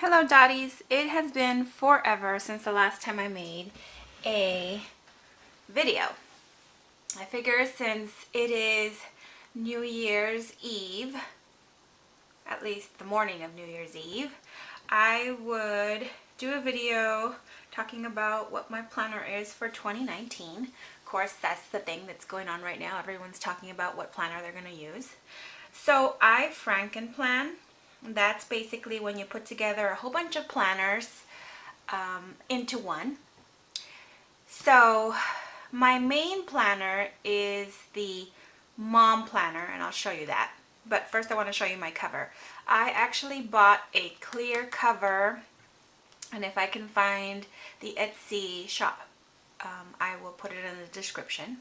Hello Dotties, it has been forever since the last time I made a video. I figure since it is New Year's Eve, at least the morning of New Year's Eve, I would do a video talking about what my planner is for 2019. Of course, that's the thing that's going on right now. Everyone's talking about what planner they're going to use. So I've Frankenplanned. That's basically when you put together a whole bunch of planners into one. So my main planner is the mom planner, and I'll show you that. But first I want to show you my cover. I actually bought a clear cover, and if I can find the Etsy shop, I will put it in the description.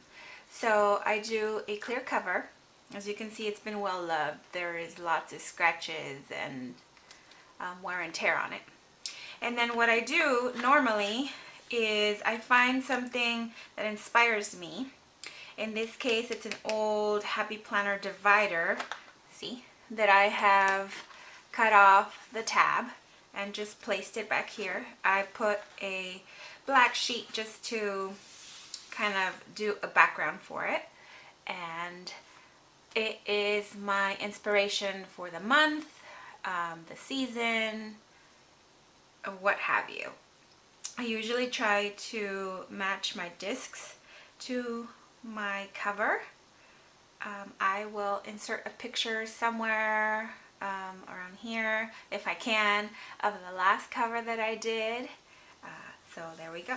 So I do a clear cover. As you can see, it's been well loved. There is lots of scratches and wear and tear on it. And then what I do normally is I find something that inspires me. In this case, it's an old Happy Planner divider, see, that I have cut off the tab and just placed it back here. I put a black sheet just to kind of do a background for it, and it is my inspiration for the month, the season, what have you. I usually try to match my discs to my cover. I will insert a picture somewhere around here, if I can, of the last cover that I did. So there we go.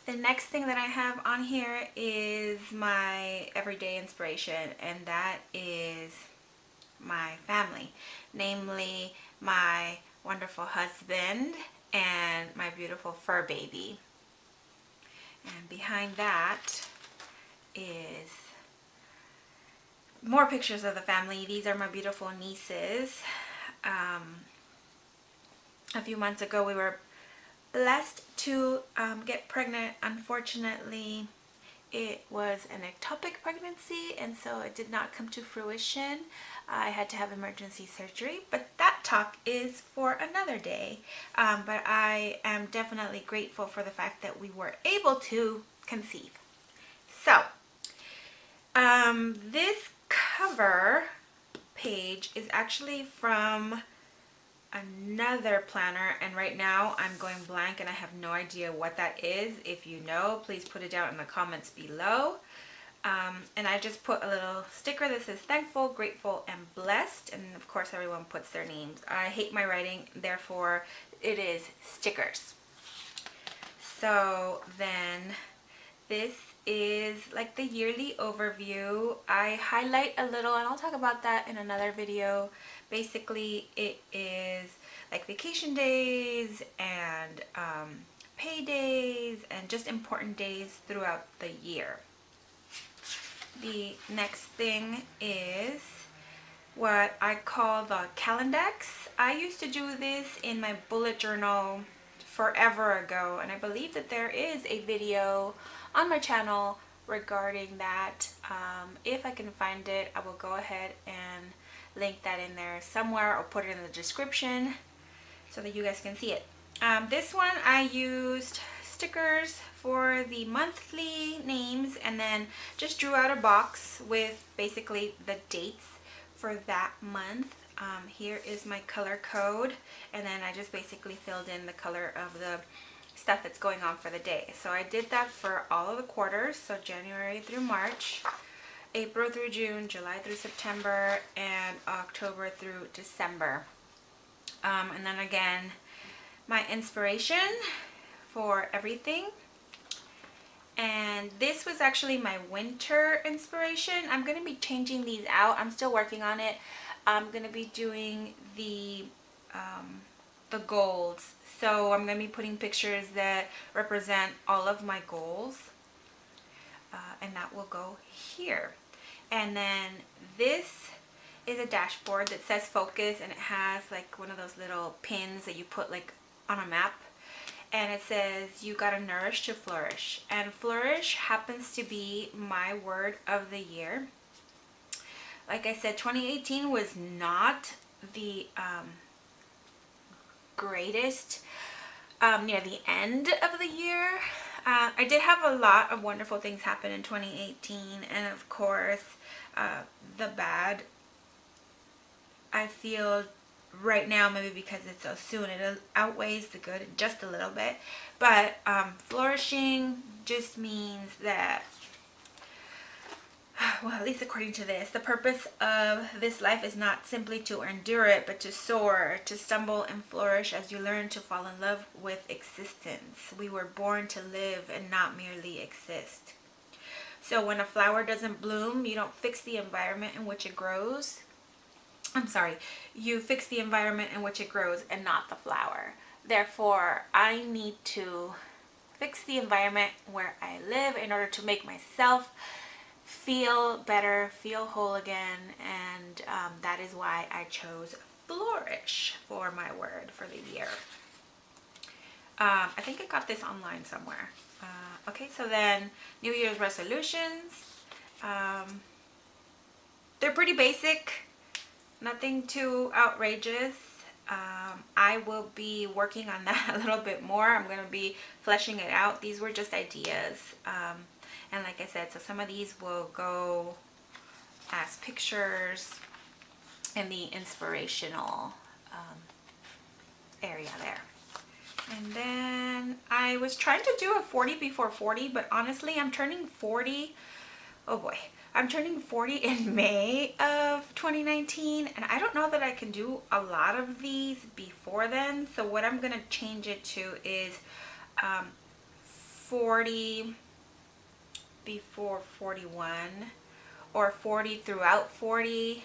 The next thing that I have on here is my everyday inspiration, and that is my family, namely my wonderful husband and my beautiful fur baby. And behind that is more pictures of the family. These are my beautiful nieces. A few months ago we were blessed to get pregnant. Unfortunately, it was an ectopic pregnancy, and so it did not come to fruition. I had to have emergency surgery, but that talk is for another day. But I am definitely grateful for the fact that we were able to conceive. So, this cover page is actually from another planner, and right now I'm going blank and I have no idea what that is. If you know, please put it down in the comments below. And I just put a little sticker that says thankful, grateful, and blessed, and of course everyone puts their names. I hate my writing, therefore it is stickers. So then this is like the yearly overview. I highlight a little, and I'll talk about that in another video. Basically, it is like vacation days and pay days and just important days throughout the year. The next thing is what I call the calendex. I used to do this in my bullet journal forever ago, and I believe that there is a video on my channel regarding that. If I can find it, I will go ahead and link that in there somewhere or put it in the description so that you guys can see it. This one I used stickers for the monthly names, and then just drew out a box with basically the dates for that month. Here is my color code, and then I just basically filled in the color of the stuff that's going on for the day. So I did that for all of the quarters, so January through March, April through June, July through September, and October through December. And then again, my inspiration for everything. And this was actually my winter inspiration. I'm going to be changing these out. I'm still working on it. I'm going to be doing the goals. So I'm going to be putting pictures that represent all of my goals. And that will go here. And then this is a dashboard that says focus, and it has like one of those little pins that you put like on a map. And it says, you gotta nourish to flourish. And flourish happens to be my word of the year. Like I said, 2018 was not the greatest near the end of the year. I did have a lot of wonderful things happen in 2018, and of course the bad, I feel right now, maybe because it's so soon, it outweighs the good just a little bit. But flourishing just means that, well, at least according to this, the purpose of this life is not simply to endure it, but to soar, to stumble and flourish as you learn to fall in love with existence. We were born to live and not merely exist. So when a flower doesn't bloom, you don't fix the environment in which it grows. I'm sorry, you fix the environment in which it grows and not the flower. Therefore, I need to fix the environment where I live in order to make myself feel better, feel whole again, and that is why I chose Flourish for my word for the year. I think I got this online somewhere. Okay, so then New Year's resolutions. They're pretty basic, nothing too outrageous. I will be working on that a little bit more. I'm going to be fleshing it out. These were just ideas. And like I said, so some of these will go as pictures in the inspirational area there. And then I was trying to do a 40 before 40, but honestly, I'm turning 40. Oh boy. I'm turning 40 in May of 2019, and I don't know that I can do a lot of these before then. So what I'm going to change it to is 40 before 41, or 40 throughout 40,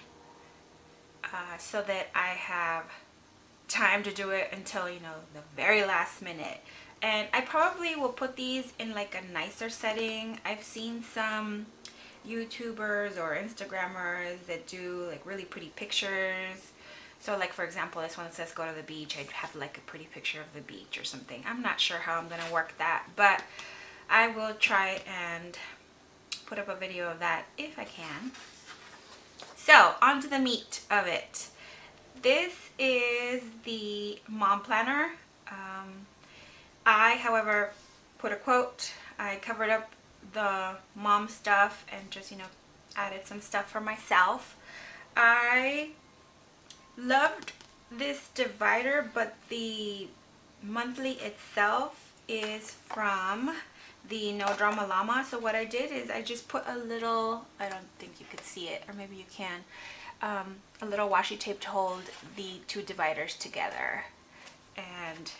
so that I have time to do it until, you know, the very last minute. And I probably will put these in like a nicer setting. I've seen some YouTubers or Instagrammers that do like really pretty pictures. So like, for example, this one says go to the beach. I'd have like a pretty picture of the beach or something. I'm not sure how I'm gonna work that, but I will try and put up a video of that if I can. So on to the meat of it. This is the mom planner. I, however, put a quote. I covered up the mom stuff and just, you know, added some stuff for myself. I loved this divider, but the monthly itself is from the No Drama Llama. So what I did is I just put a little, I don't think you could see it, or maybe you can, a little washi tape to hold the two dividers together, and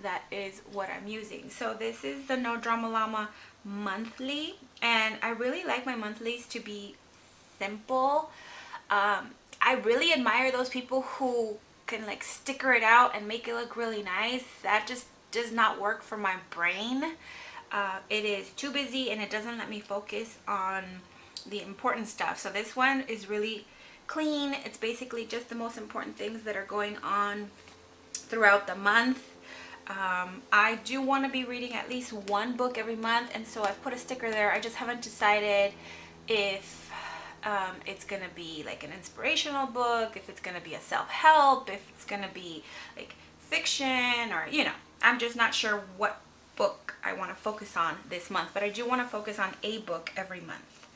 that is what I'm using. So this is the No Drama Llama monthly, and I really like my monthlies to be simple. I really admire those people who can like sticker it out and make it look really nice. That just does not work for my brain. It is too busy and it doesn't let me focus on the important stuff. So this one is really clean. It's basically just the most important things that are going on throughout the month. I do want to be reading at least one book every month, and so I've put a sticker there. I just haven't decided if it's gonna be like an inspirational book, if it's gonna be a self-help, if it's gonna be like fiction, or, you know, I'm just not sure what book I want to focus on this month, but I do want to focus on a book every month.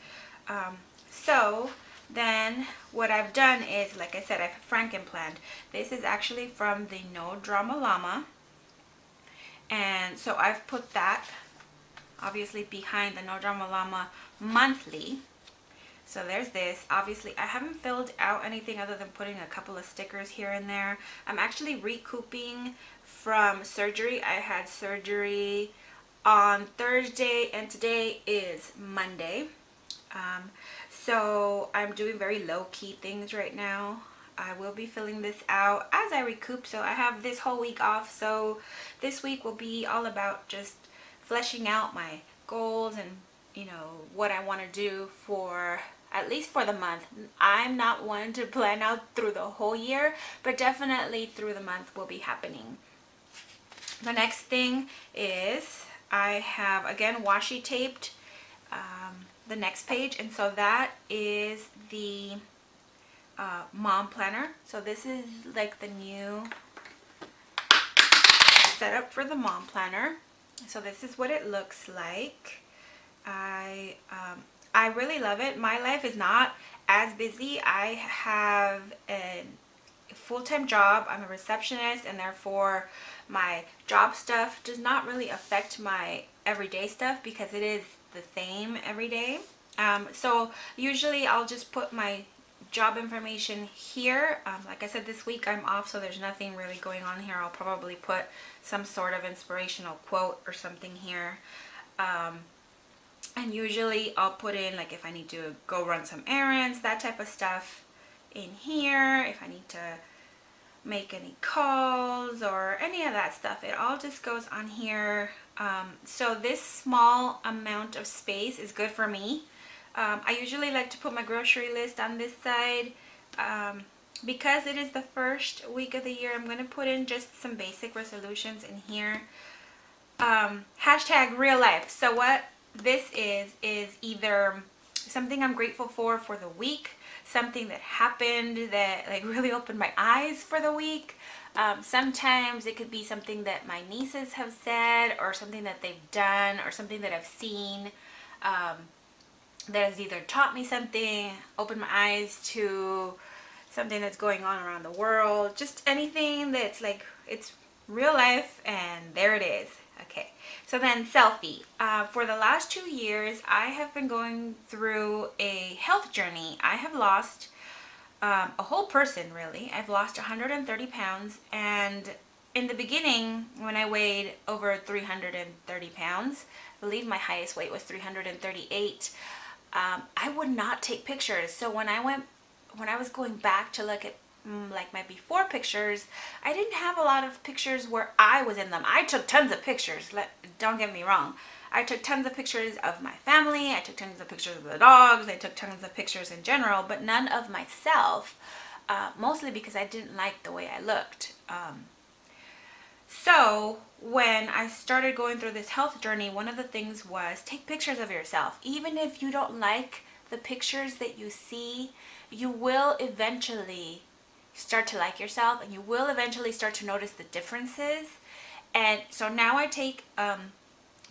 So then what I've done is, like I said, I've Frankenplanned. This is actually from the No Drama Llama, and so I've put that obviously behind the No Drama Llama monthly. So there's this. Obviously I haven't filled out anything other than putting a couple of stickers here and there. I'm actually recouping from surgery. I had surgery on Thursday and today is Monday. So I'm doing very low-key things right now. I will be filling this out as I recoup. So I have this whole week off. So this week will be all about just fleshing out my goals and, you know, what I want to do for at least for the month. I'm not one to plan out through the whole year, but definitely through the month will be happening. The next thing is I have again washi taped the next page, and so that is the mom planner. So this is like the new setup for the mom planner. So this is what it looks like. I really love it. My life is not as busy. I have a full-time job. I'm a receptionist, and therefore my job stuff does not really affect my everyday stuff because it is the same every day. So usually I'll just put my job information here. Like I said, this week I'm off, so there's nothing really going on here. I'll probably put some sort of inspirational quote or something here. And usually I'll put in, like, if I need to go run some errands, that type of stuff in here. If I need to make any calls or any of that stuff, it all just goes on here. So this small amount of space is good for me. I usually like to put my grocery list on this side. Because it is the first week of the year, I'm going to put in just some basic resolutions in here. Hashtag real life. So what this is either something I'm grateful for the week, something that happened that like really opened my eyes for the week. Sometimes it could be something that my nieces have said, or something that they've done, or something that I've seen that has either taught me something, opened my eyes to something that's going on around the world, just anything that's like, it's real life, and there it is. Okay, so then selfie. For the last 2 years, I have been going through a health journey. I have lost a whole person, really. I've lost 130 pounds, and in the beginning, when I weighed over 330 pounds, I believe my highest weight was 338, I would not take pictures. So when I was going back to look at like my before pictures, I didn't have a lot of pictures where I was in them. I took tons of pictures, don't get me wrong. I took tons of pictures of my family, I took tons of pictures of the dogs, I took tons of pictures in general, but none of myself, mostly because I didn't like the way I looked. So when I started going through this health journey, one of the things was take pictures of yourself. Even if you don't like the pictures that you see, you will eventually start to like yourself, and you will eventually start to notice the differences. And so now I take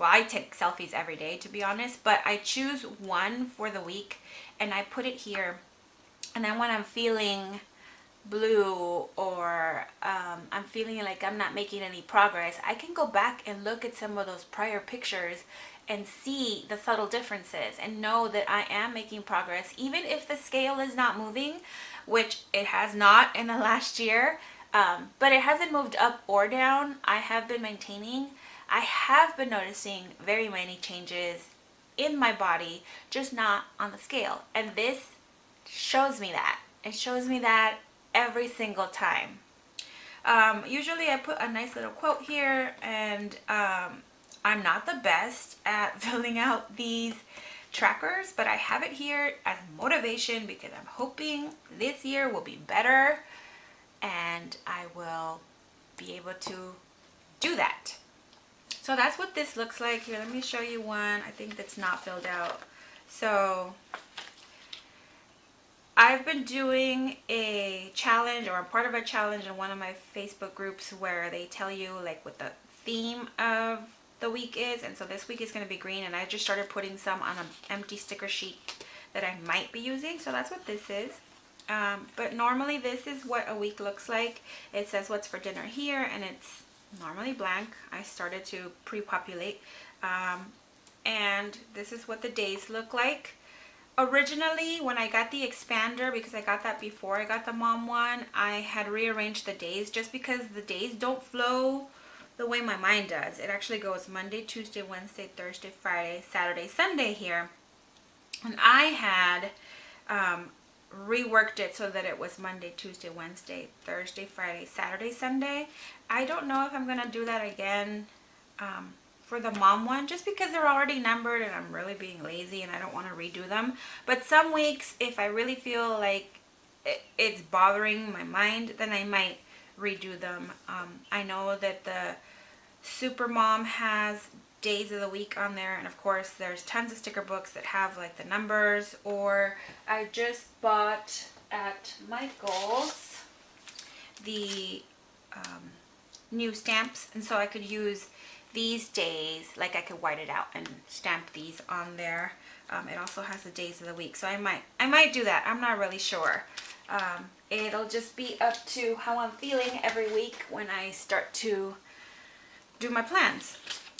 I take selfies every day, to be honest, but I choose one for the week and I put it here. And then when I'm feeling blue, or I'm feeling like I'm not making any progress, I can go back and look at some of those prior pictures and see the subtle differences and know that I am making progress, even if the scale is not moving, which it has not in the last year, but it hasn't moved up or down. I have been maintaining. I have been noticing very many changes in my body, just not on the scale, and this shows me that. It shows me that every single time. Usually I put a nice little quote here, and I'm not the best at filling out these trackers, but I have it here as motivation because I'm hoping this year will be better and I will be able to do that. So that's what this looks like. Here, let me show you one I think that's not filled out. So I've been doing a challenge, or I'm part of a challenge in one of my Facebook groups where they tell you like what the theme of the week is, and so this week is going to be green, and I just started putting some on an empty sticker sheet that I might be using. So that's what this is. But normally this is what a week looks like. It says what's for dinner here, and it's normally blank. I started to pre-populate, and this is what the days look like. Originally, when I got the expander, because I got that before I got the mom one, I had rearranged the days just because the days don't flow the way my mind does. It actually goes Monday, Tuesday, Wednesday, Thursday, Friday, Saturday, Sunday here. And I had reworked it so that it was Monday, Tuesday, Wednesday, Thursday, Friday, Saturday, Sunday. I don't know if I'm going to do that again for the mom one, just because they're already numbered and I'm really being lazy and I don't want to redo them. But some weeks, if I really feel like it's bothering my mind, then I might redo them. I know that the Super Mom has days of the week on there, and of course there's tons of sticker books that have like the numbers. Or I just bought at Michael's the new stamps, and so I could use these days, like I could white it out and stamp these on there. It also has the days of the week, so I might do that. I'm not really sure. It'll just be up to how I'm feeling every week when I start to do my plans.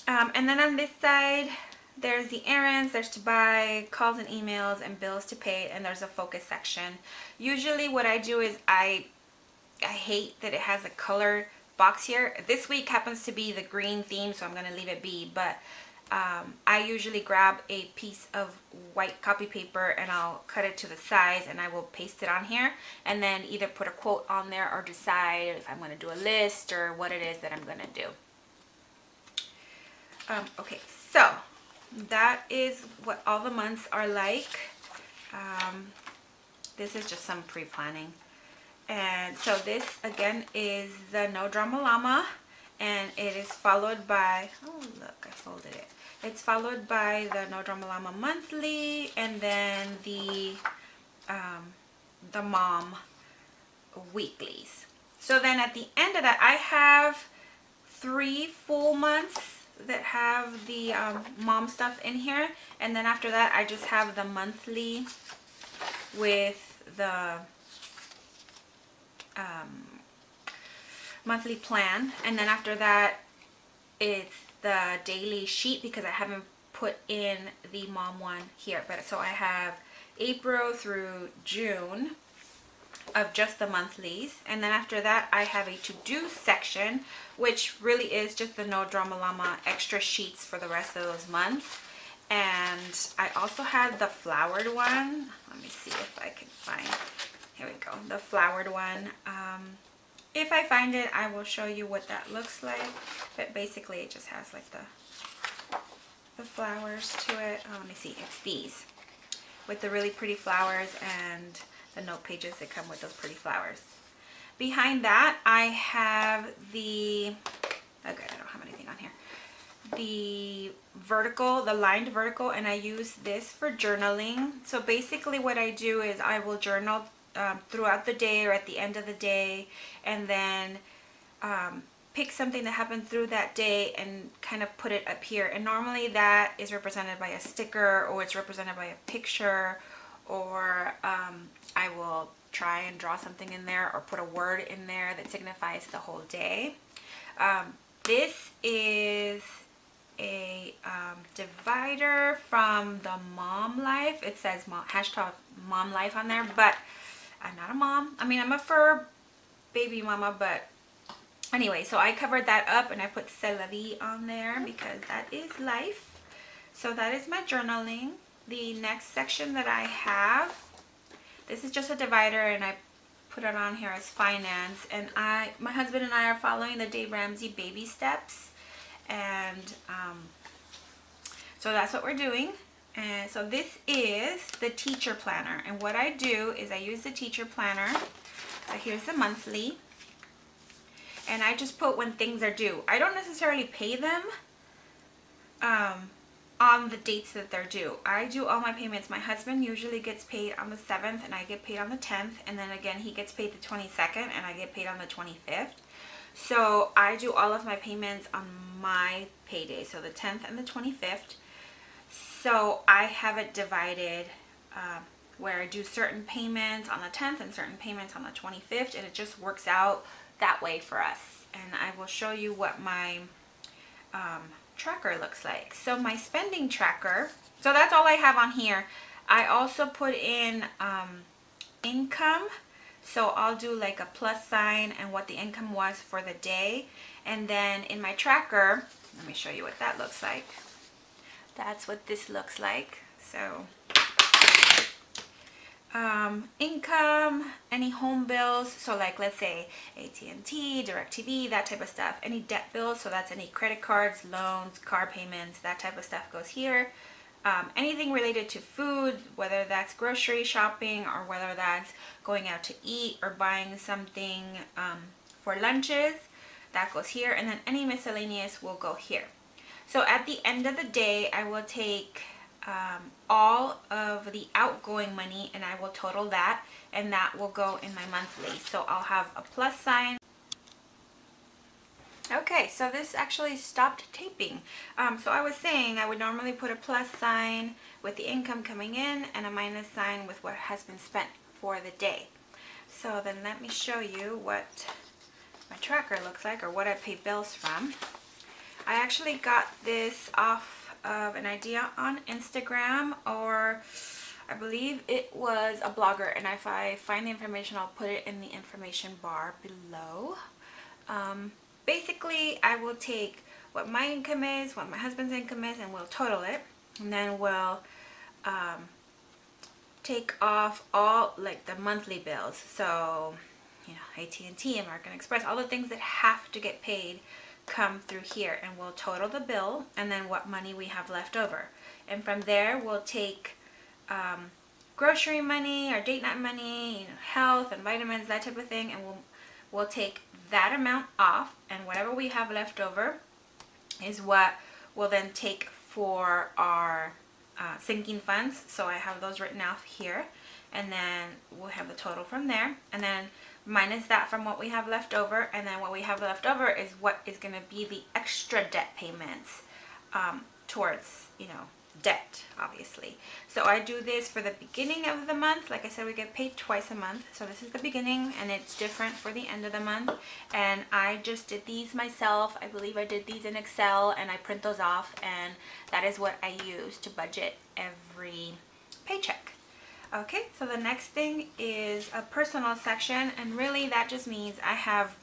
And then on this side, there's the errands, there's to buy, calls and emails, and bills to pay, and there's a focus section. Usually what I do is I hate that it has a color box here. This week happens to be the green theme, so I'm going to leave it be, but I usually grab a piece of white copy paper and I'll cut it to the size and I will paste it on here, and then either put a quote on there or decide if I'm going to do a list or what it is that I'm going to do. Okay, so that is what all the months are like. This is just some pre-planning. And so this again is the No Drama Llama, and it is followed by, oh look, I folded it. It's followed by the No Drama Llama monthly, and then the mom weeklies. So then at the end of that, I have 3 full months that have the mom stuff in here, and then after that I just have the monthly with the monthly plan, and then after that it's the daily sheet because I haven't put in the mom one here. But so I have April through June of just the monthlies, and then after that I have a to-do section, which really is just the No Drama Llama extra sheets for the rest of those months. And I also had the flowered one. Let me see if I can find, here we go, the flowered one. If I find it, I will show you what that looks like, but basically it just has like the flowers to it. Oh, let me see, it's these with the really pretty flowers and the note pages that come with those pretty flowers. Behind that I have the, okay, I don't have anything on here, the vertical, the lined vertical, and I use this for journaling. So basically what I do is I will journal throughout the day or at the end of the day, and then pick something that happened through that day and kind of put it up here. And normally that is represented by a sticker, or it's represented by a picture, or I will try and draw something in there or put a word in there that signifies the whole day. This is a divider from the Mom Life. It says hashtag Mom Life on there, but I'm not a mom. I mean, I'm a fur baby mama, but anyway, so I covered that up and I put C'est la vie on there because that is life. So that is my journaling. The next section that I have, this is just a divider and I put it on here as finance, and my husband and I are following the Dave Ramsey baby steps, and so that's what we're doing. And so this is the teacher planner, and what I do is I use the teacher planner. So here's the monthly, and I just put when things are due. I don't necessarily pay them on the dates that they're due. I do all my payments. My husband usually gets paid on the 7th and I get paid on the 10th, and then again he gets paid the 22nd and I get paid on the 25th. So I do all of my payments on my payday, so the 10th and the 25th. So I have it divided where I do certain payments on the 10th and certain payments on the 25th, and it just works out that way for us. And I will show you what my tracker looks like. So my spending tracker, so that's all I have on here. I also put in income, so I'll do like a plus sign and what the income was for the day. And then in my tracker, let me show you what that looks like. That's what this looks like. So income, any home bills, so like let's say AT&T, DirecTV, that type of stuff. Any debt bills, so that's any credit cards, loans, car payments, that type of stuff goes here. Anything related to food, whether that's grocery shopping or whether that's going out to eat or buying something for lunches, that goes here. And then any miscellaneous will go here. So at the end of the day, I will take all of the outgoing money and I will total that, and that will go in my monthly. So I'll have a plus sign Okay, so this actually stopped taping. So I was saying I would normally put a plus sign with the income coming in and a minus sign with what has been spent for the day. So then let me show you what my tracker looks like, or what I pay bills from. I actually got this off of an idea on Instagram, or I believe it was a blogger, and if I find the information I'll put it in the information bar below. Basically, I will take what my income is, what my husband's income is, and we'll total it, and then we'll take off all like the monthly bills. So, you know, AT&T, American Express, all the things that have to get paid come through here, and we'll total the bill and then what money we have left over. And from there, we'll take grocery money or date night money, you know, health and vitamins, that type of thing, and we'll take that amount off, and whatever we have left over is what we'll then take for our sinking funds. So I have those written off here, and then we'll have the total from there, and then minus that from what we have left over, and then what we have left over is what is going to be the extra debt payments towards, you know, debt, obviously. So I do this for the beginning of the month. Like I said, we get paid twice a month, so this is the beginning, and it's different for the end of the month. And I just did these myself. I believe I did these in Excel, and I print those off, and that is what I use to budget every paycheck. Okay, so the next thing is a personal section, and really that just means I have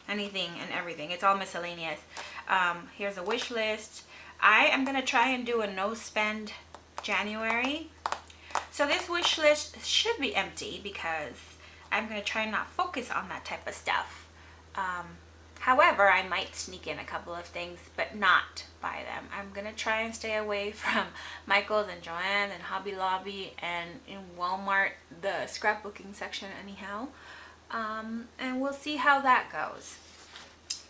anything and everything. It's all miscellaneous. Here's a wish list. I am going to try and do a no spend January. So this wish list should be empty because I'm going to try and not focus on that type of stuff. However, I might sneak in a couple of things, but not buy them. I'm going to try and stay away from Michael's and Joanne and Hobby Lobby and in Walmart, the scrapbooking section anyhow. And we'll see how that goes.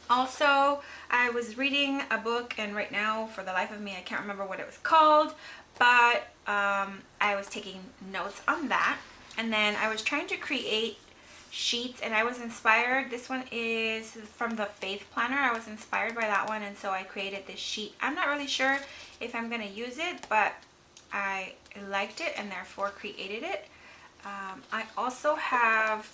Also, I was reading a book, and right now, for the life of me, I can't remember what it was called, but I was taking notes on that. And then I was trying to create sheets, and I was inspired. This one is from the Faith Planner. I was inspired by that one, and so I created this sheet. I'm not really sure if I'm going to use it, but I liked it and therefore created it. I also have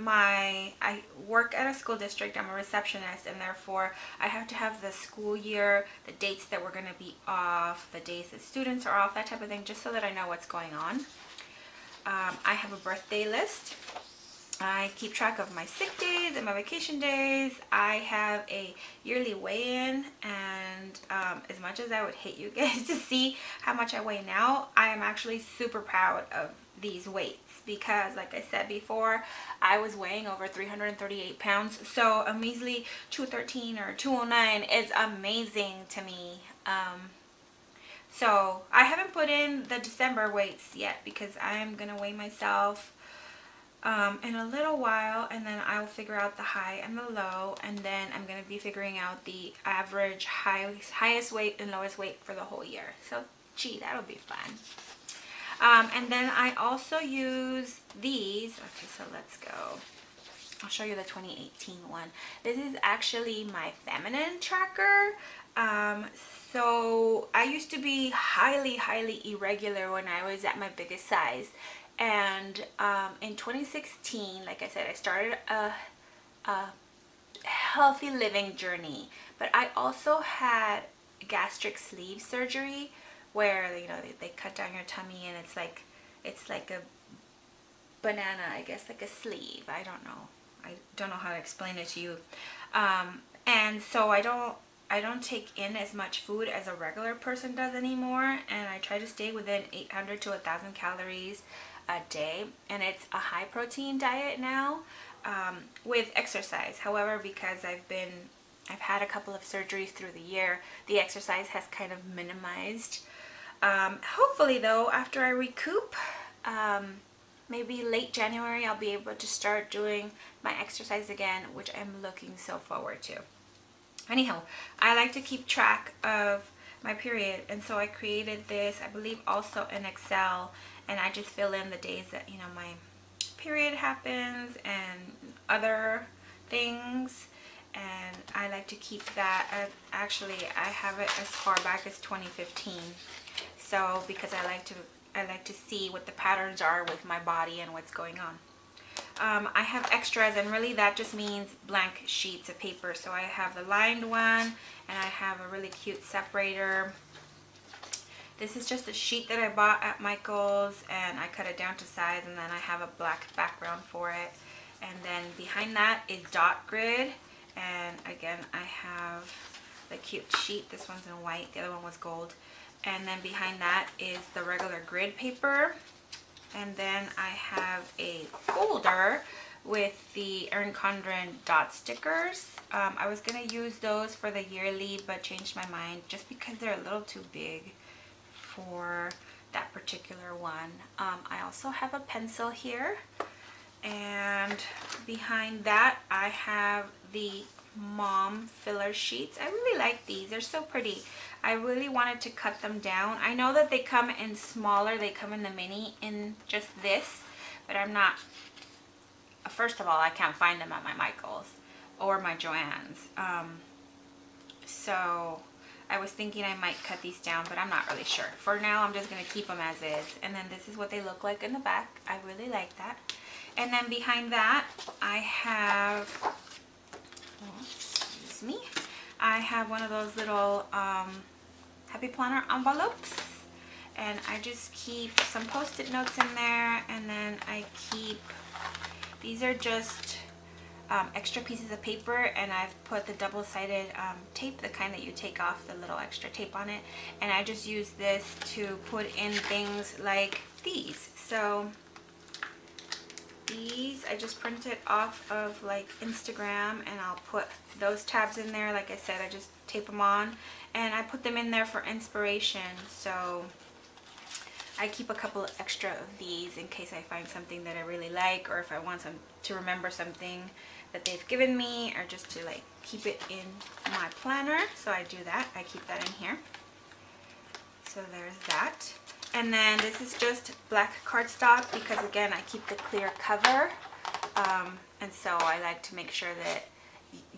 I work at a school district. I'm a receptionist, and therefore I have to have the school year, the dates that we're going to be off, the days that students are off, that type of thing, just so that I know what's going on. I have a birthday list. I keep track of my sick days and my vacation days. I have a yearly weigh-in, and as much as I would hate you guys to see how much I weigh now, I am actually super proud of these weights, because like I said before, I was weighing over 338 pounds, so a measly 213 or 209 is amazing to me. So I haven't put in the December weights yet, because I'm gonna weigh myself in a little while, and then I'll figure out the high and the low, and then I'm going to be figuring out the average highest weight and lowest weight for the whole year. So gee, that'll be fun. And then I also use these. Okay, so let's go. I'll show you the 2018 one. This is actually my feminine tracker. So I used to be highly irregular when I was at my biggest size. And in 2016, like I said, I started a healthy living journey. But I also had gastric sleeve surgery, where, you know, they cut down your tummy, and it's like a banana, I guess, like a sleeve. I don't know how to explain it to you. And so I don't take in as much food as a regular person does anymore, and I try to stay within 800 to 1,000 calories a day, and it's a high protein diet now, with exercise. However, because I've had a couple of surgeries through the year, the exercise has kind of minimized. Hopefully though, after I recoup, maybe late January, I'll be able to start doing my exercise again, which I'm looking so forward to. Anyhow, I like to keep track of my period, and so I created this, I believe also in Excel, and I just fill in the days that, you know, my period happens and other things. and I like to keep that. Actually, I have it as far back as 2015. So because I like to see what the patterns are with my body and what's going on. I have extras, and really that just means blank sheets of paper. So I have the lined one, and I have a really cute separator. This is just a sheet that I bought at Michael's, and I cut it down to size, and then I have a black background for it. And then behind that is dot grid, and again I have the cute sheet. This one's in white, the other one was gold. And then behind that is the regular grid paper. And then I have a folder with the Erin Condren dot stickers. I was going to use those for the yearly, but changed my mind just because they're a little too big for that particular one. I also have a pencil here, and behind that I have the mom filler sheets. I really like these. They're so pretty. I really wanted to cut them down. I know that they come in smaller. They come in the mini in just this, but I'm not, first of all, I can't find them at my Michael's or my Joann's. So I was thinking I might cut these down, but I'm not really sure. For now, I'm just going to keep them as is. And then this is what they look like in the back. I really like that. And then behind that, I have, oh, excuse me, I have one of those little Happy Planner envelopes. And I just keep some post-it notes in there. And then I keep, these are just extra pieces of paper, and I've put the double-sided tape, the kind that you take off the little extra tape on it, and I just use this to put in things like these. So these I just printed off of like Instagram, and I'll put those tabs in there. Like I said, I just tape them on, and I put them in there for inspiration. So I keep a couple extra of these in case I find something that I really like, or if I want to remember something that they've given me, or just to like keep it in my planner. So I do that. I keep that in here. So there's that. And then this is just black cardstock because again I keep the clear cover, and so I like to make sure that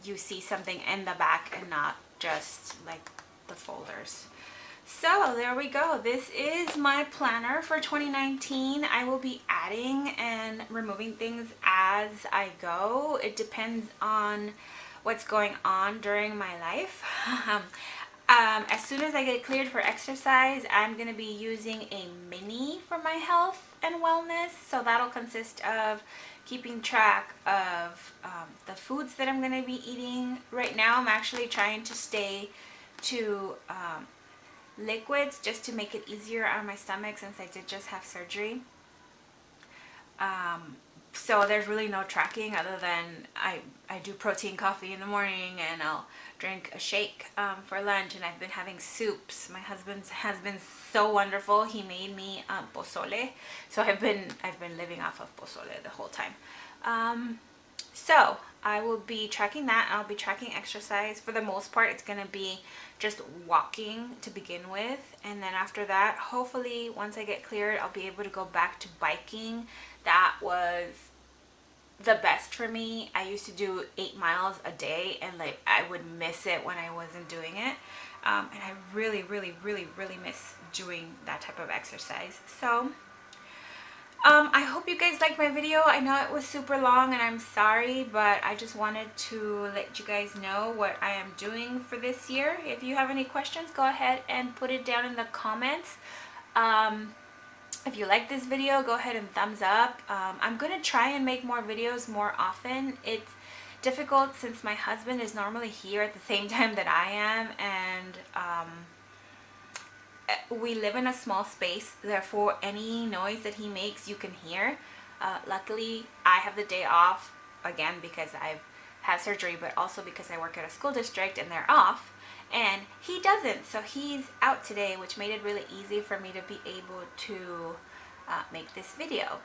you see something in the back and not just like the folders. So there we go. This is my planner for 2019. I will be adding and removing things as I go. It depends on what's going on during my life. As soon as I get cleared for exercise, I'm going to be using a mini for my health and wellness. So that'll consist of keeping track of the foods that I'm going to be eating. Right now I'm actually trying to stay to liquids just to make it easier on my stomach since I did just have surgery. So there's really no tracking other than I do protein coffee in the morning, and I'll drink a shake for lunch, and I've been having soups. My husband has been so wonderful. He made me pozole, so I've been living off of pozole the whole time. So I will be tracking that. I'll be tracking exercise. For the most part, it's going to be just walking to begin with. And then after that, hopefully, once I get cleared, I'll be able to go back to biking. That was the best for me. I used to do 8 miles a day, and like I would miss it when I wasn't doing it. And I really miss doing that type of exercise. So I hope you guys liked my video. I know it was super long and I'm sorry, but I just wanted to let you guys know what I am doing for this year. If you have any questions, go ahead and put it down in the comments. If you like this video, go ahead and thumbs up. I'm going to try and make more videos more often. It's difficult since my husband is normally here at the same time that I am, and we live in a small space, therefore any noise that he makes you can hear. Luckily I have the day off, again because I've had surgery, but also because I work at a school district and they're off, and he doesn't, so he's out today, which made it really easy for me to be able to make this video.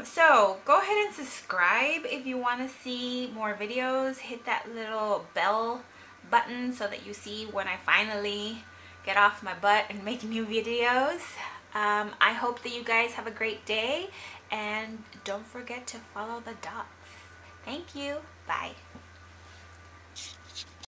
So go ahead and subscribe if you want to see more videos. Hit that little bell button so that you see when I finally get off my butt and make new videos. I hope that you guys have a great day, and don't forget to follow the dots. Thank you. Bye.